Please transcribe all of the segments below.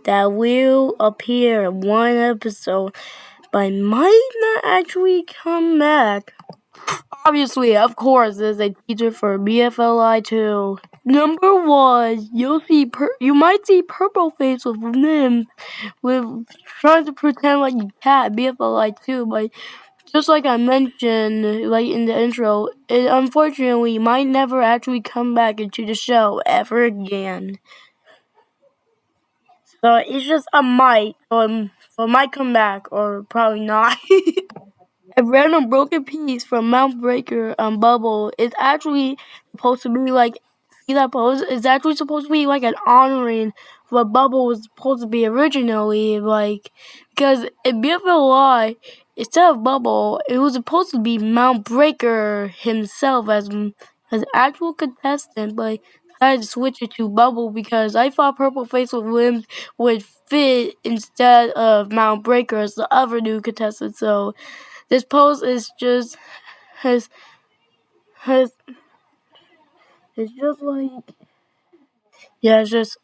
that will appear in one episode, but might not actually come back. Obviously, of course, there's a teaser for BFLI 2. Number 1, you might see Purple Face with limbs, with trying to pretend like a cat. BFLI 2, but just like I mentioned, like in the intro, it unfortunately might never actually come back into the show ever again. So it's just a might, so it might come back or probably not. A random broken piece from Mount Breaker Bubble is actually supposed to be like, see that pose? It's actually supposed to be like an honoring what Bubble was supposed to be originally, like, because in BFLI, instead of Bubble, it was supposed to be Mount Breaker himself as actual contestant, but I decided to switch it to Bubble because I thought Purple Face with limbs would fit instead of Mount Breaker as the other new contestant, so this pose is just it's just like, yeah, it's just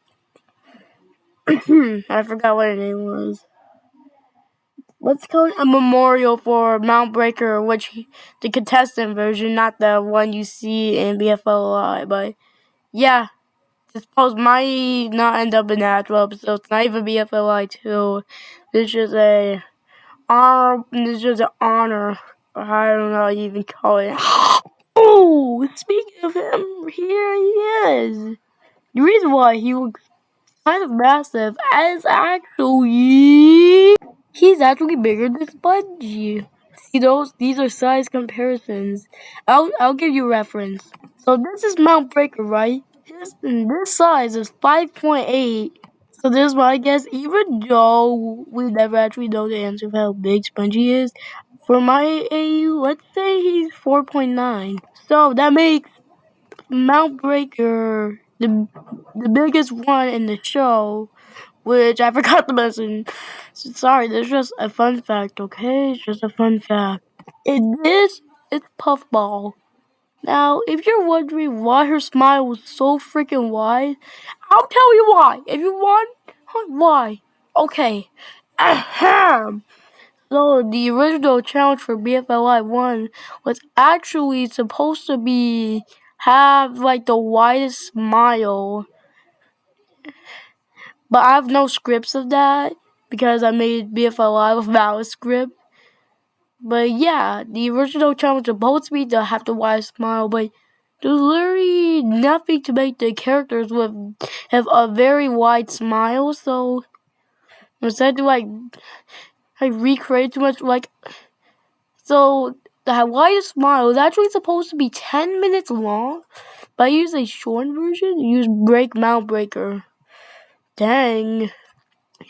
I forgot what her name was. Let's call it a memorial for Mount Breaker, the contestant version, not the one you see in BFLI. But yeah, this pose might not end up in the actual episode. It's not even BFLI 2. This is just an honor. I don't know how you even call it. Oh, speaking of him, here he is. The reason why he looks kind of massive is he's actually bigger than Spongy. See those? These are size comparisons. I'll give you a reference. So this is Mount Breaker, right? This size is 5.8. So this is my guess, even though we never actually know the answer of how big Spongy is. For my AU, let's say he's 4.9. So that makes Mount Breaker the biggest one in the show, which I forgot to mention. Sorry, there's just a fun fact, okay? It's just a fun fact. It's Puffball. Now, if you're wondering why her smile was so freaking wide, I'll tell you why. If you want, why? Okay. Ahem. So, the original challenge for BFLI 1 was actually supposed to have like the widest smile. But I have no scripts of that because I made BFLI without a script. But yeah, the original challenge was supposed to be to have the widest smile, but there's literally nothing to make the characters have a very wide smile, so instead to like recreate too much, so the widest smile is actually supposed to be 10 minutes long, but I used a short version, use Mount Breaker. Dang.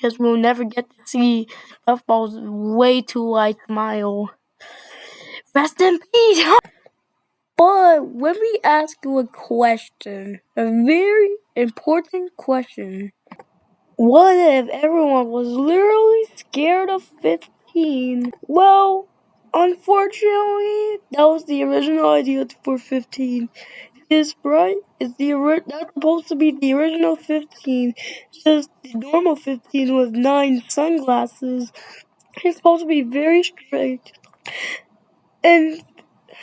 Guess we'll never get to see Puffball's way too wide smile. Rest in peace! But when we ask you a question, a very important question, what if everyone was literally scared of 15? Well, unfortunately, that was the original idea for 15. This right is that's supposed to be the original 15. It's just the normal 15 with 9 sunglasses. He's supposed to be very strict. And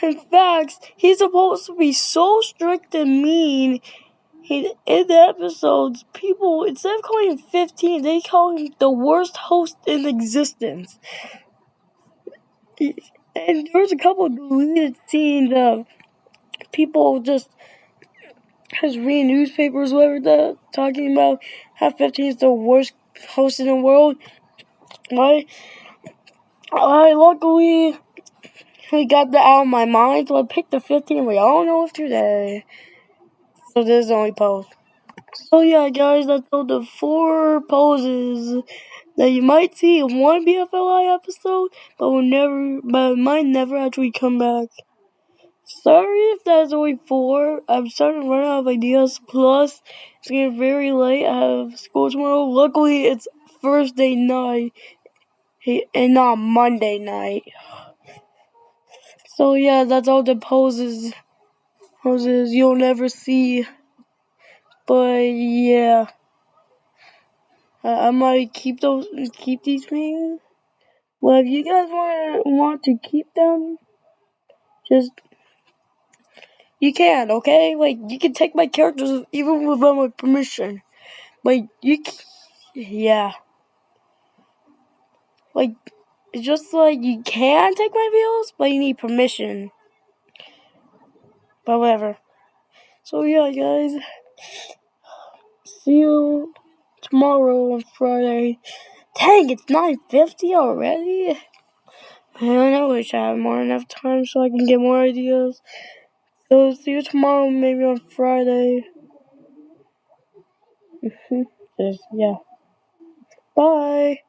in fact, he's supposed to be so strict and mean. In the episodes, people, instead of calling him 15, they call him the worst host in existence. And there was a couple of deleted scenes of people just reading newspapers, whatever, talking about how 15 is the worst host in the world. I luckily got that out of my mind, so I picked the 15 we all know of today. So this is the only pose. So yeah, guys, that's all the 4 poses that you might see in one BFLI episode, but might never actually come back. Sorry if that's only 4. I'm starting to run out of ideas. Plus, it's getting very late. I have school tomorrow. Luckily, it's Thursday night and not Monday night. So yeah, that's all the poses you'll never see. But yeah. I might keep these things. Well, if you guys want to keep them, just you can, okay? Like you can take my characters even without my permission. Like yeah. Like it's just like you can take my videos, but you need permission. But whatever. So yeah, guys. See you tomorrow on Friday. Dang, it's 9:50 already. Man, I wish I had more enough time so I can get more ideas. So see you tomorrow, maybe on Friday. Just yeah. Bye.